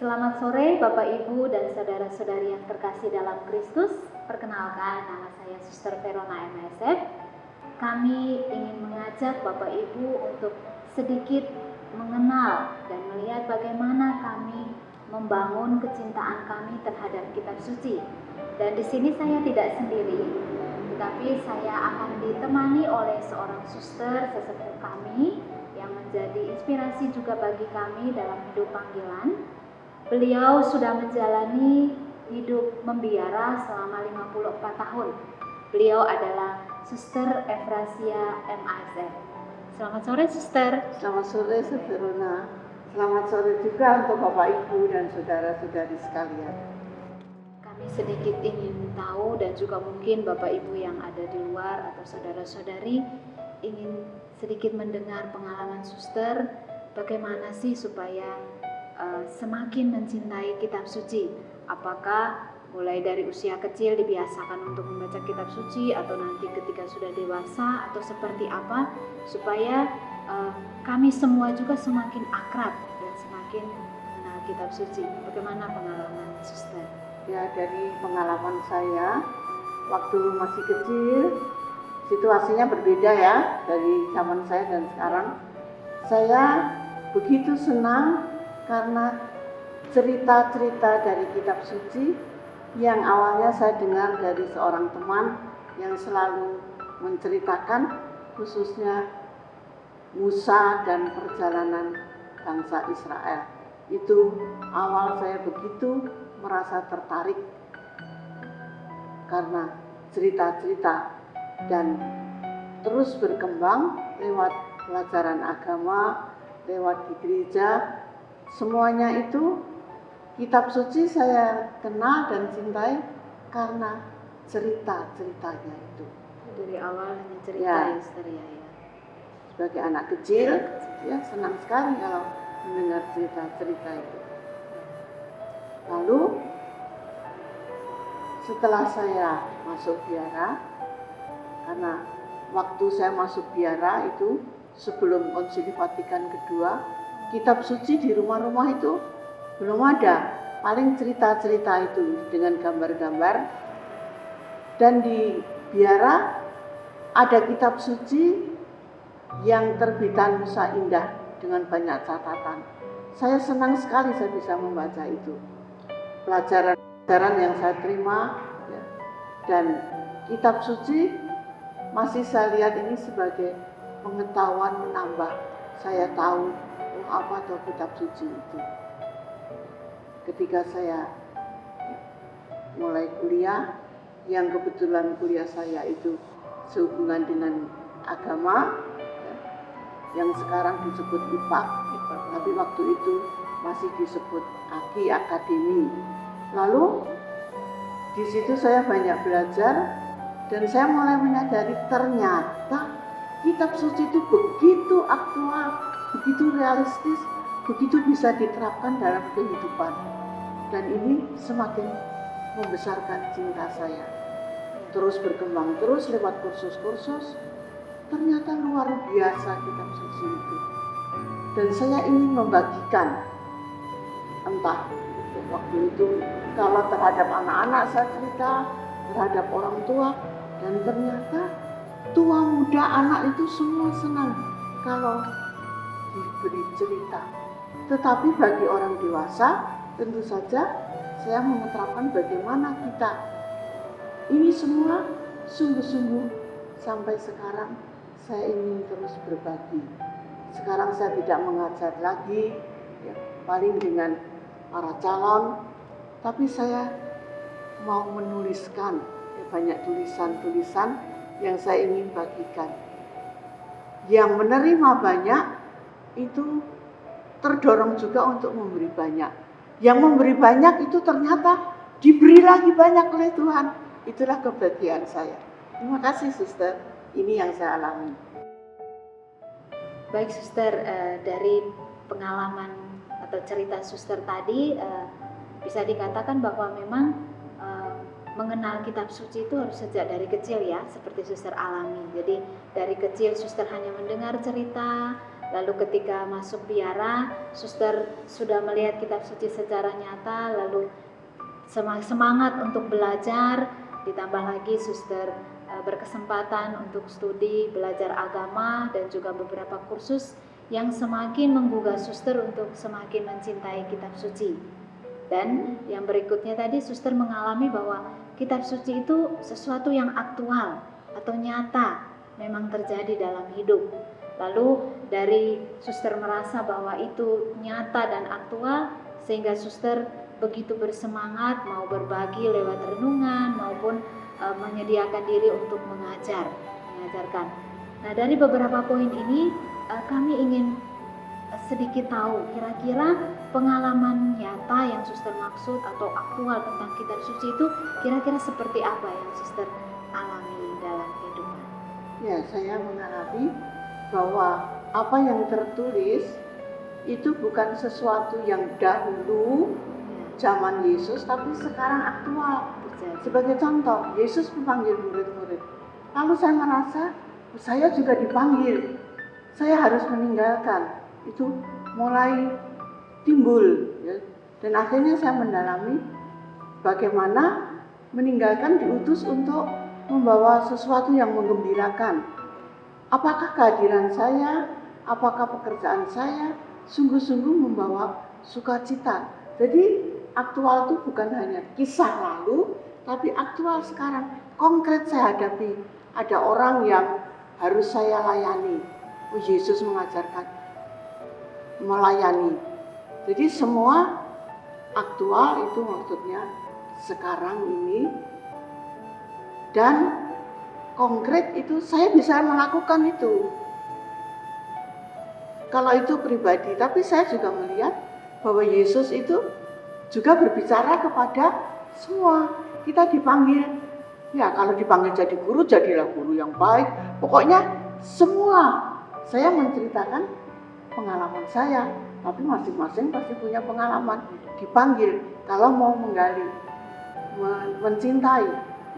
Selamat sore Bapak Ibu dan saudara-saudari yang terkasih dalam Kristus. Perkenalkan, nama saya Suster Verona MSF. Kami ingin mengajak Bapak Ibu untuk sedikit mengenal dan melihat bagaimana kami membangun kecintaan kami terhadap kitab suci. Dan di sini saya tidak sendiri, tetapi saya akan ditemani oleh seorang suster sesepuh kami yang menjadi inspirasi juga bagi kami dalam hidup panggilan. Beliau sudah menjalani hidup membiara selama 54 tahun. Beliau adalah Suster Efrasia MASF. Selamat sore, Suster. Selamat sore, Suster Rona. Selamat sore juga untuk Bapak Ibu dan saudara-saudari sekalian. Kami sedikit ingin tahu dan juga mungkin Bapak Ibu yang ada di luar atau saudara-saudari ingin sedikit mendengar pengalaman Suster, bagaimana sih supaya semakin mencintai kitab suci. Apakah mulai dari usia kecil dibiasakan untuk membaca kitab suci, atau nanti ketika sudah dewasa, atau seperti apa supaya kami semua juga semakin akrab dan semakin mengenal kitab suci. Bagaimana pengalaman Suster? Ya, dari pengalaman saya waktu masih kecil, situasinya berbeda ya dari zaman saya dan sekarang. Saya begitu senang karena cerita-cerita dari kitab suci yang awalnya saya dengar dari seorang teman yang selalu menceritakan khususnya Musa dan perjalanan bangsa Israel. Itu awal saya begitu merasa tertarik karena cerita-cerita, dan terus berkembang lewat pelajaran agama, lewat di gereja. Semuanya itu kitab suci saya kenal dan cintai karena cerita-ceritanya itu. Dari awal hanya cerita Ya. ya. Sebagai anak kecil, ya senang sekali kalau mendengar cerita-cerita itu. Lalu setelah saya masuk biara, karena waktu saya masuk biara itu sebelum Konsili Vatikan kedua, kitab suci di rumah-rumah itu belum ada, paling cerita-cerita itu dengan gambar-gambar. Dan di biara ada kitab suci yang terbitan Nusa Indah dengan banyak catatan. Saya senang sekali saya bisa membaca itu. Pelajaran yang saya terima ya, dan kitab suci masih saya lihat ini sebagai pengetahuan menambah. Saya tahu apa tuh kitab suci itu. Ketika saya mulai kuliah, yang kebetulan kuliah saya itu sehubungan dengan agama, ya, yang sekarang disebut IPA, tapi waktu itu masih disebut Akademi. Lalu di situ saya banyak belajar dan saya mulai menyadari ternyata kitab suci itu begitu aktual, begitu realistis, begitu bisa diterapkan dalam kehidupan. Dan ini semakin membesarkan cinta saya. Terus berkembang terus lewat kursus-kursus. Ternyata luar biasa kitab suci itu. Dan saya ingin membagikan, entah waktu itu kalau terhadap anak-anak saya cerita, terhadap orang tua, dan ternyata tua muda anak itu semua senang kalau diberi cerita. Tetapi bagi orang dewasa, tentu saja saya menerapkan bagaimana kita ini semua sungguh-sungguh. Sampai sekarang saya ingin terus berbagi. Sekarang saya tidak mengajar lagi, ya, paling dengan para calon, tapi saya mau menuliskan banyak tulisan-tulisan yang saya ingin bagikan. Yang menerima banyak itu terdorong juga untuk memberi banyak. Yang memberi banyak itu ternyata diberi lagi banyak oleh Tuhan. Itulah kebahagiaan saya. Terima kasih, Suster. Ini yang saya alami. Baik, Suster, dari pengalaman atau cerita Suster tadi bisa dikatakan bahwa memang mengenal kitab suci itu harus sejak dari kecil ya, seperti Suster alami. Jadi dari kecil Suster hanya mendengar cerita, Lalu ketika masuk biara, suster sudah melihat kitab suci secara nyata, lalu semangat untuk belajar, ditambah lagi suster berkesempatan untuk studi, belajar agama, dan juga beberapa kursus yang semakin menggugah suster untuk semakin mencintai kitab suci. Dan yang berikutnya tadi suster mengalami bahwa kitab suci itu sesuatu yang aktual atau nyata memang terjadi dalam hidup. Lalu dari suster merasa bahwa itu nyata dan aktual, sehingga suster begitu bersemangat mau berbagi lewat renungan maupun menyediakan diri untuk mengajarkan. Nah, dari beberapa poin ini kami ingin sedikit tahu kira-kira pengalaman nyata yang suster maksud atau aktual tentang kitab suci itu kira-kira seperti apa yang suster alami dalam kehidupan. Ya, saya mengalami bahwa apa yang tertulis itu bukan sesuatu yang dahulu zaman Yesus, tapi sekarang aktual. Sebagai contoh, Yesus memanggil murid-murid. Lalu saya merasa saya juga dipanggil. Saya harus meninggalkan. Itu mulai timbul, ya. Dan akhirnya saya mendalami bagaimana meninggalkan diutus untuk membawa sesuatu yang menggembirakan. Apakah kehadiran saya, apakah pekerjaan saya sungguh-sungguh membawa sukacita. Jadi aktual itu bukan hanya kisah lalu, tapi aktual sekarang. Konkret saya hadapi, ada orang yang harus saya layani. Yesus mengajarkan melayani. Jadi semua aktual itu maksudnya sekarang ini, dan konkret itu saya bisa melakukan itu. Kalau itu pribadi, tapi saya juga melihat bahwa Yesus itu juga berbicara kepada semua. Kita dipanggil, ya kalau dipanggil jadi guru, jadilah guru yang baik. Pokoknya semua. Saya menceritakan pengalaman saya, tapi masing-masing pasti punya pengalaman. Dipanggil kalau mau menggali, mencintai.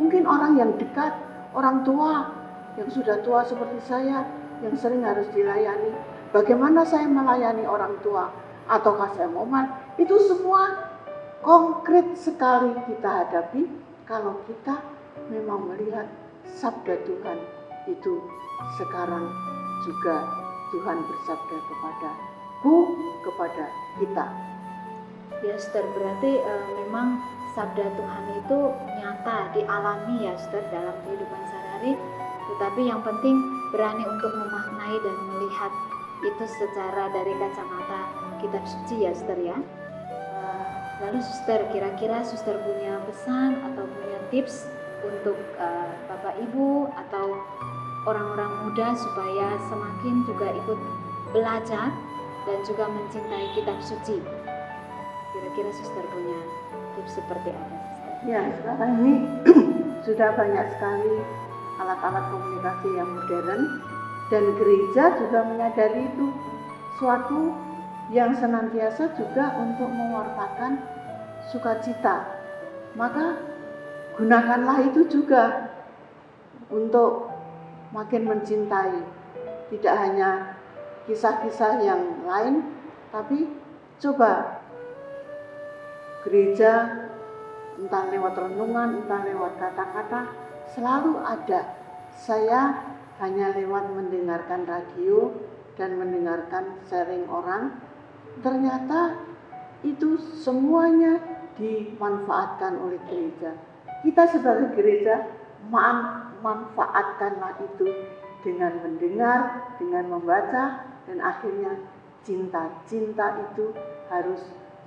Mungkin orang yang dekat, orang tua, yang sudah tua seperti saya, yang sering harus dilayani. Bagaimana saya melayani orang tua, ataukah saya momal, itu semua konkret sekali kita hadapi kalau kita memang melihat sabda Tuhan itu sekarang juga Tuhan bersabda kepada kita. Ya, Suster, berarti memang sabda Tuhan itu nyata dialami ya, Suster, dalam kehidupan sehari-hari. Tetapi yang penting berani untuk memaknai dan melihat itu secara dari kacamata kitab suci ya, Suster ya. Lalu Suster, kira-kira Suster punya pesan atau punya tips untuk Bapak Ibu atau orang-orang muda supaya semakin juga ikut belajar dan juga mencintai kitab suci. Kira-kira Suster punya tips seperti apa, Suster? Ya, sekarang ini sudah banyak sekali alat-alat komunikasi yang modern, dan gereja juga menyadari itu suatu yang senantiasa juga untuk mewartakan sukacita. Maka gunakanlah itu juga untuk makin mencintai, tidak hanya kisah-kisah yang lain, tapi coba gereja, entah lewat renungan, entah lewat kata-kata, selalu ada. Saya hanya lewat mendengarkan radio dan mendengarkan sharing orang, ternyata itu semuanya dimanfaatkan oleh gereja. Kita sebagai gereja manfaatkanlah itu dengan mendengar, dengan membaca, dan akhirnya cinta. Cinta itu harus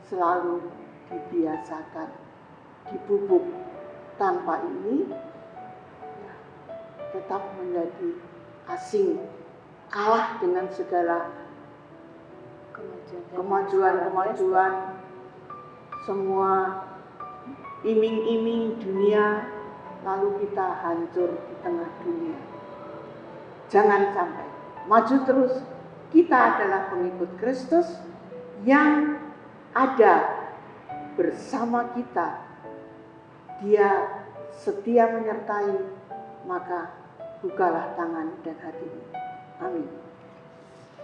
selalu dibiasakan, dipupuk. Tanpa ini ya, tetap menjadi asing, kalah dengan segala kemajuan, semua iming-iming dunia, lalu kita hancur di tengah dunia. Jangan sampai, maju terus. Kita adalah pengikut Kristus yang ada bersama kita. Dia setia menyertai, maka bukalah tangan dan hatimu. Amin.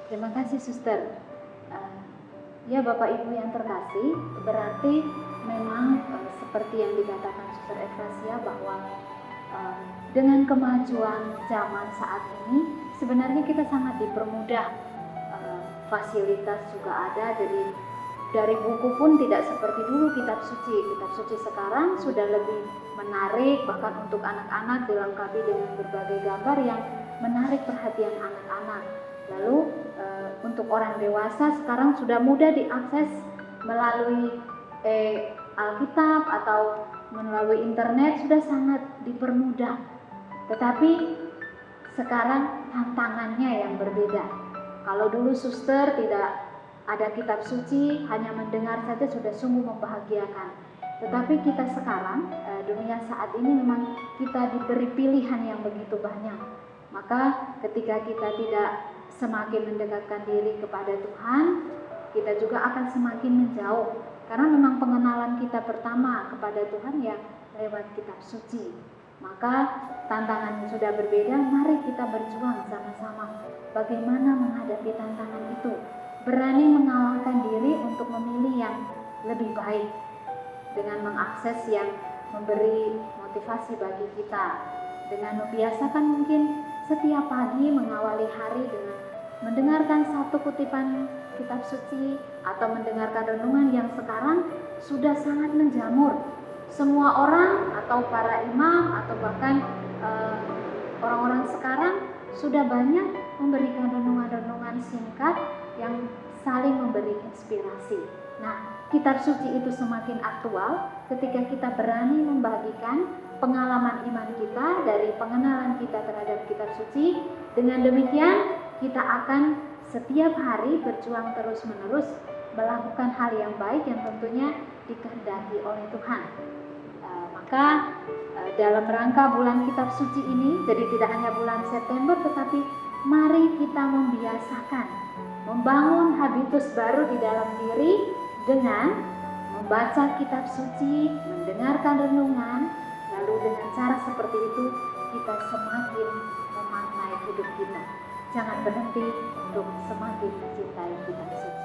Terima kasih Suster. Eh, Ya Bapak Ibu yang terkasih, berarti memang seperti yang dikatakan Suster Efrasia bahwa dengan kemajuan zaman saat ini sebenarnya kita sangat dipermudah. Fasilitas juga ada, jadi dari buku pun tidak seperti dulu kitab suci. Kitab suci sekarang sudah lebih menarik, bahkan untuk anak-anak dilengkapi dengan berbagai gambar yang menarik perhatian anak-anak. Lalu untuk orang dewasa sekarang sudah mudah diakses melalui Alkitab atau melalui internet, sudah sangat dipermudah. Tetapi sekarang tantangannya yang berbeda. Kalau dulu Suster tidak ada kitab suci, hanya mendengar saja sudah sungguh membahagiakan. Tetapi kita sekarang, dunia saat ini memang kita diberi pilihan yang begitu banyak. Maka ketika kita tidak semakin mendekatkan diri kepada Tuhan, kita juga akan semakin menjauh. Karena memang pengenalan kita pertama kepada Tuhan ya lewat kitab suci. Maka tantangannya sudah berbeda, mari kita berjuang sama-sama. Bagaimana menghadapi tantangan itu? Berani mengalahkan diri untuk memilih yang lebih baik dengan mengakses yang memberi motivasi bagi kita, dengan membiasakan mungkin setiap pagi mengawali hari dengan mendengarkan satu kutipan kitab suci atau mendengarkan renungan yang sekarang sudah sangat menjamur. Semua orang atau para imam atau bahkan orang-orang sekarang sudah banyak memberikan renungan-renungan singkat yang saling memberi inspirasi. Nah, kitab suci itu semakin aktual ketika kita berani membagikan pengalaman iman kita dari pengenalan kita terhadap kitab suci. Dengan demikian, kita akan setiap hari berjuang terus-menerus melakukan hal yang baik yang tentunya dikehendaki oleh Tuhan. Maka dalam rangka bulan kitab suci ini, jadi tidak hanya bulan September, tetapi mari kita membiasakan membangun habitus baru di dalam diri dengan membaca kitab suci, mendengarkan renungan, lalu dengan cara seperti itu kita semakin memaknai hidup kita. Jangan berhenti untuk semakin mencintai kitab suci.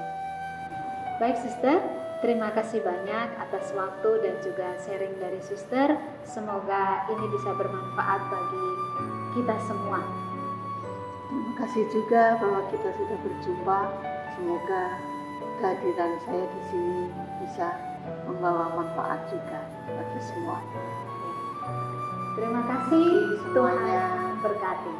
Baik Suster, terima kasih banyak atas waktu dan juga sharing dari Suster. Semoga ini bisa bermanfaat bagi kita semua. Terima kasih juga bahwa kita sudah berjumpa. Semoga kehadiran saya di sini bisa membawa manfaat juga bagi semua. Terima kasih, Tuhan semuanya. berkati.